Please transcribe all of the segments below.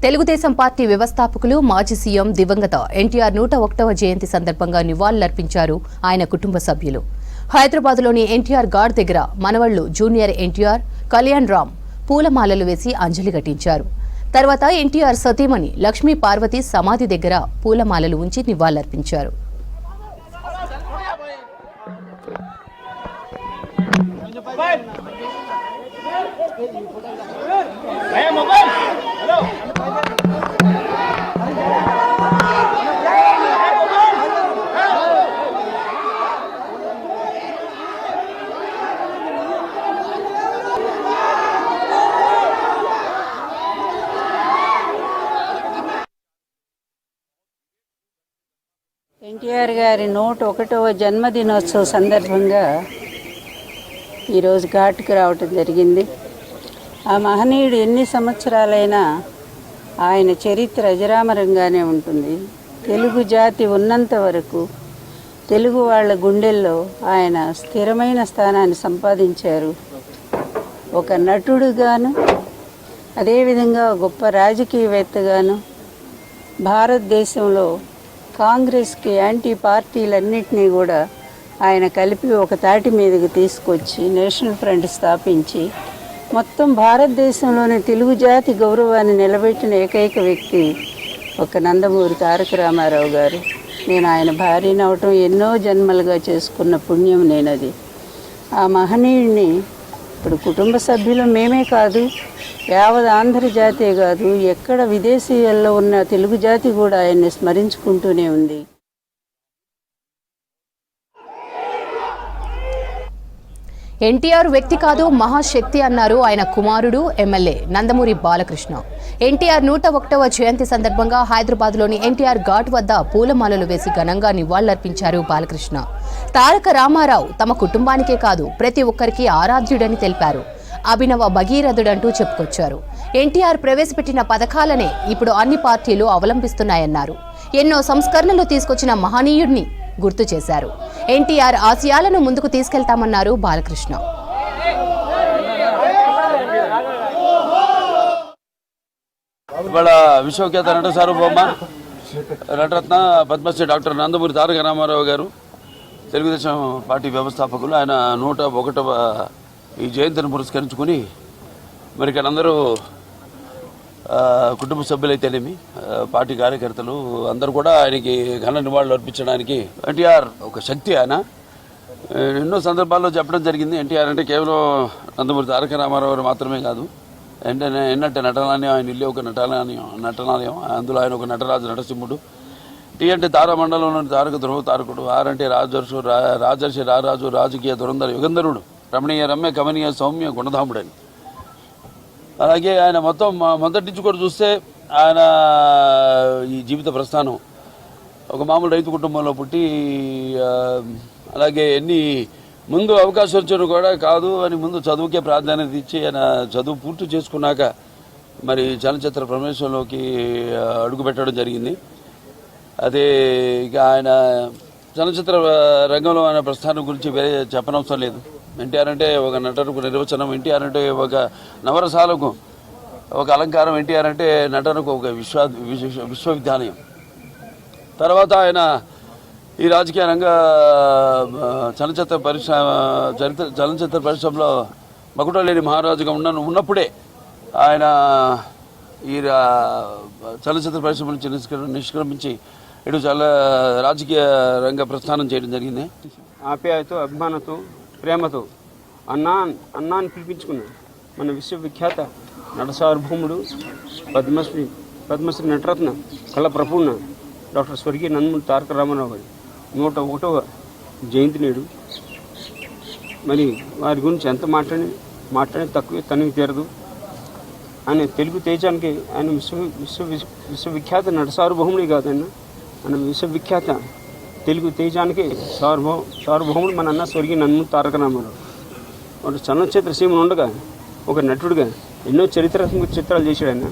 Telugu Desam party వ్యవస్థాపకులు మాజీ CM దివంగత ఎన్టీఆర్ 101వ జయంతి సందర్భంగా నివాళులర్పించారు ఆయన కుటుంబ సభ్యులు. హైదరాబాద్లోని ఎన్టీఆర్ గార్డ్ దగ్గర మనవళ్లు జూనియర్ ఎన్టీఆర్, కళ్యాణ్ రామ్ పూలమాలలు వేసి అంజలి ఘటించారు. తర్వాత ఎన్టీఆర్ సతీమణి లక్ష్మీ పార్వతి సమాధి దగ్గర పూలమాలలు ఉంచి నివాళులర్పించారు. ఎన్టీఆర్ గారి 101వ జన్మదినోత్సవ సందర్భంగా ఈరోజు ఘాట్కి రావటం జరిగింది. ఆ మహనీయుడు ఎన్ని సంవత్సరాలైనా ఆయన చరిత్ర అజరామరంగానే ఉంటుంది. తెలుగు జాతి ఉన్నంత వరకు తెలుగు వాళ్ళ గుండెల్లో ఆయన స్థిరమైన స్థానాన్ని సంపాదించారు. ఒక నటుడుగాను, అదేవిధంగా గొప్ప రాజకీయవేత్తగాను భారతదేశంలో కాంగ్రెస్కి యాంటీ పార్టీలన్నింటినీ కూడా ఆయన కలిపి ఒక తాటి మీదకి తీసుకొచ్చి నేషనల్ ఫ్రంట్ స్థాపించి మొత్తం భారతదేశంలోని తెలుగు జాతి గౌరవాన్ని నిలబెట్టిన ఏకైక వ్యక్తి ఒక నందమూరి తారక రామారావు గారు. నేను ఆయన భార్యని అవటం ఎన్నో జన్మలుగా చేసుకున్న పుణ్యం నేనది. ఆ మహనీయుడిని ఇప్పుడు కుటుంబ సభ్యులు మేమే కాదు, యావత్ ఆంధ్ర జాతే కాదు, ఎక్కడ విదేశీయాల్లో ఉన్న తెలుగు జాతి కూడా ఆయన్ని స్మరించుకుంటూనే ఉంది. ఎన్టీఆర్ వ్యక్తి కాదు, మహాశక్తి అన్నారు ఆయన కుమారుడు ఎమ్మెల్యే నందమూరి బాలకృష్ణ. ఎన్టీఆర్ 101వ జయంతి సందర్భంగా హైదరాబాద్లోని ఎన్టీఆర్ ఘాట్ వద్ద పూలమాలలు వేసి ఘనంగా నివాళులర్పించారు బాలకృష్ణ. తారక రామారావు తమ కుటుంబానికే కాదు ప్రతి ఒక్కరికి ఆరాధ్యుడని తెలిపారు. అభినవ భగీరథుడంటూ చెప్పుకొచ్చారు. ఎన్టీఆర్ ప్రవేశపెట్టిన పథకాలనే ఇప్పుడు అన్ని పార్టీలు అవలంబిస్తున్నాయన్నారు. ఎన్నో సంస్కరణలు తీసుకొచ్చిన మహనీయుడిని గుర్తు చేశారు. ఎన్టీఆర్ ఆశయాలను ముందుకు తీసుకెళ్తామన్నారు బాలకృష్ణ. ఇవాళ విశ్వఖ్యాత నట సార్వభౌమ నటరత్న పద్మశ్రీ డాక్టర్ నందమూరి తారక రామారావు గారు తెలుగుదేశం పార్టీ వ్యవస్థాపకులు. ఆయన 101వ ఈ జయంతిని పురస్కరించుకుని మరి ఇక్కడ అందరూ కుటుంబ సభ్యులైతేనేమి పార్టీ కార్యకర్తలు అందరూ కూడా ఆయనకి ఘన నివాళులు అర్పించడానికి. ఎన్టీఆర్ ఒక శక్తి. ఆయన ఎన్నో సందర్భాల్లో చెప్పడం జరిగింది. ఎన్టీఆర్ అంటే కేవలం నందమూరి తారక రామారావు గారు మాత్రమే కాదు, ఎన్నంటే నటనాలయం, ఆయన ఇల్లు ఒక నటనాలయం, అందులో ఆయన ఒక నటరాజు నటసింహుడు. టీ అంటే తారామండలంలోని తారక ధ్రువ తారకుడు. ఆర్ అంటే రాజర్షి రారాజు, రాజకీయ దురంధర యుగంధరుడు, రమణీయ రమ్య కమనీయ సౌమ్య గుణధాముడని. అలాగే ఆయన మొదటి నుంచి కూడా చూస్తే ఆయన ఈ జీవిత ప్రస్థానం ఒక మామూలు రైతు కుటుంబంలో పుట్టి, అలాగే ఎన్ని ముందు అవకాశం వచ్చాను కూడా కాదు అని ముందు చదువుకే ప్రాధాన్యత ఇచ్చి ఆయన చదువు పూర్తి చేసుకున్నాక మరి చలనచిత్ర ప్రవేశంలోకి అడుగుపెట్టడం జరిగింది. అదే ఇక ఆయన చలనచిత్ర రంగంలో ఆయన ప్రస్థానం గురించి వేరే చెప్పనవసరం లేదు. ఎన్టీఆర్ అంటే ఒక నటనకు నిర్వచనం, ఎన్టీఆర్ అంటే ఒక నవరసాలకు ఒక అలంకారం, ఎన్టీఆర్ అంటే నటనకు ఒక విశ్వవిద్యాలయం. తర్వాత ఆయన ఈ రాజకీయ రంగ చలనచిత్ర పరిశ్రమలో మకుటలేని మహారాజుగా ఉన్నప్పుడే ఆయన ఈ చలనచిత్ర పరిశ్రమ నుంచి నిష్క్రమించి ఇటు రాజకీయ రంగ ప్రస్థానం చేయడం జరిగింది. ఆప్యాయతో, అభిమానంతో, ప్రేమతో అన్నాన్ని పిలిపించుకున్నాడు మన విశ్వవిఖ్యాత నట సార్వభౌముడు పద్మశ్రీ నటరత్న కళాప్రపూర్ణ డాక్టర్ స్వర్గీయ నందమూరి తారక రామారావు గారి 101వ జయంతి నేడు. మరి వారి గురించి ఎంత మాట్లాడి తక్కువే తనివి తీరదు. ఆయన తెలుగు తేజానికి ఆయన విశ్వవిఖ్యాత నట సార్వభౌముడే కాదు, ఆయన విశ్వవిఖ్యాత తెలుగు తేజానికి సార్వభౌముడు మన అన్న స్వర్గీయ నందమూరి తారక రామారావు. వాడు చలనచిత్ర సీమను ఉండగా ఒక నటుడిగా ఎన్నో చరిత్రాత్మక చిత్రాలు చేశాడు. ఆయన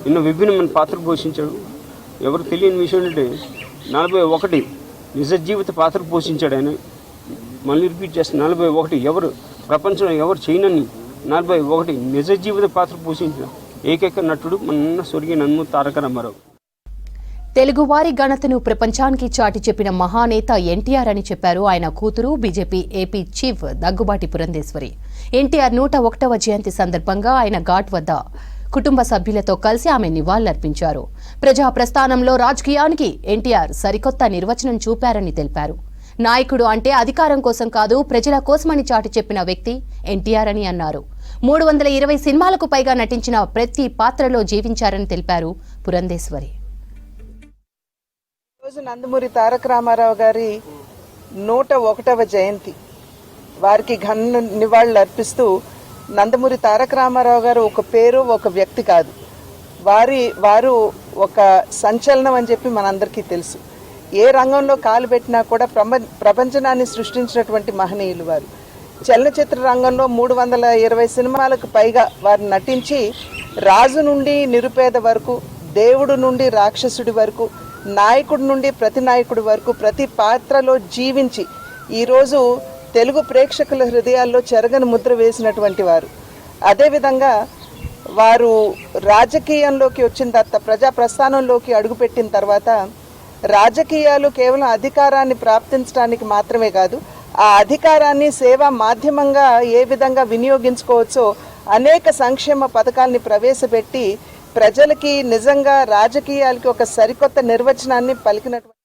ఎన్నో విభిన్నమైన పాత్రలు పోషించాడు. ఎవరు తెలియని విషయం ఏంటంటే 41 నిజ జీవిత పాత్ర పోషించాడు ఆయన. మళ్ళీ రిపీట్ చేస్తే 41 ఎవరు ప్రపంచంలో ఎవరు చేయనని 41 నిజ జీవిత పాత్ర పోషించిన ఏకైక నటుడు మన స్వర్గీయ నందమూరి తారక రామారావు. తెలుగువారి ఘనతను ప్రపంచానికి చాటి చెప్పిన మహానేత ఎన్టీఆర్ అని చెప్పారు ఆయన కూతురు BJP AP chief Daggubati Purandeswari. NTR 101వ జయంతి సందర్భంగా ఆయన ఘాట్ వద్ద కుటుంబ సభ్యులతో కలిసి ఆమె నివాళులర్పించారు. ప్రజా ప్రస్థానంలో రాజకీయానికి ఎన్టీఆర్ సరికొత్త నిర్వచనం చూపారని తెలిపారు. నాయకుడు అంటే అధికారం కోసం కాదు, ప్రజల కోసమని చాటి చెప్పిన వ్యక్తి ఎన్టీఆర్ అని అన్నారు. 320 సినిమాలకు పైగా నటించిన ప్రతి పాత్రలో జీవించారని తెలిపారు పురంధేశ్వరి. రోజు నందమూరి తారక రామారావు గారి 101వ జయంతి. వారికి ఘన నివాళులు అర్పిస్తూ నందమూరి తారక రామారావు గారు ఒక పేరు, ఒక వ్యక్తి కాదు. వారు ఒక సంచలనం అని చెప్పి మనందరికీ తెలుసు. ఏ రంగంలో కాలు పెట్టినా కూడా ప్రపంచనాన్ని సృష్టించినటువంటి మహనీయులు వారు. చలనచిత్ర రంగంలో 320 సినిమాలకు పైగా వారు నటించి రాజు నుండి నిరుపేద వరకు, దేవుడు నుండి రాక్షసుడి వరకు, నాయకుడి నుండి ప్రతి నాయకుడి వరకు ప్రతి పాత్రలో జీవించి ఈరోజు తెలుగు ప్రేక్షకుల హృదయాల్లో చెరగని ముద్ర వేసినటువంటి వారు. అదేవిధంగా వారు రాజకీయంలోకి వచ్చిన తర్వాత, ప్రజా ప్రస్థానంలోకి అడుగుపెట్టిన తర్వాత రాజకీయాలు కేవలం అధికారాన్ని ప్రాప్తించడానికి మాత్రమే కాదు, ఆ అధికారాన్ని సేవా మాధ్యమంగా ఏ విధంగా వినియోగించుకోవచ్చో అనేక సంక్షేమ పథకాల్ని ప్రవేశపెట్టి ప్రజలకి నిజంగా రాజకీయాలకి ఒక సరికొత్త నిర్వచనాన్ని పలికినటువంటి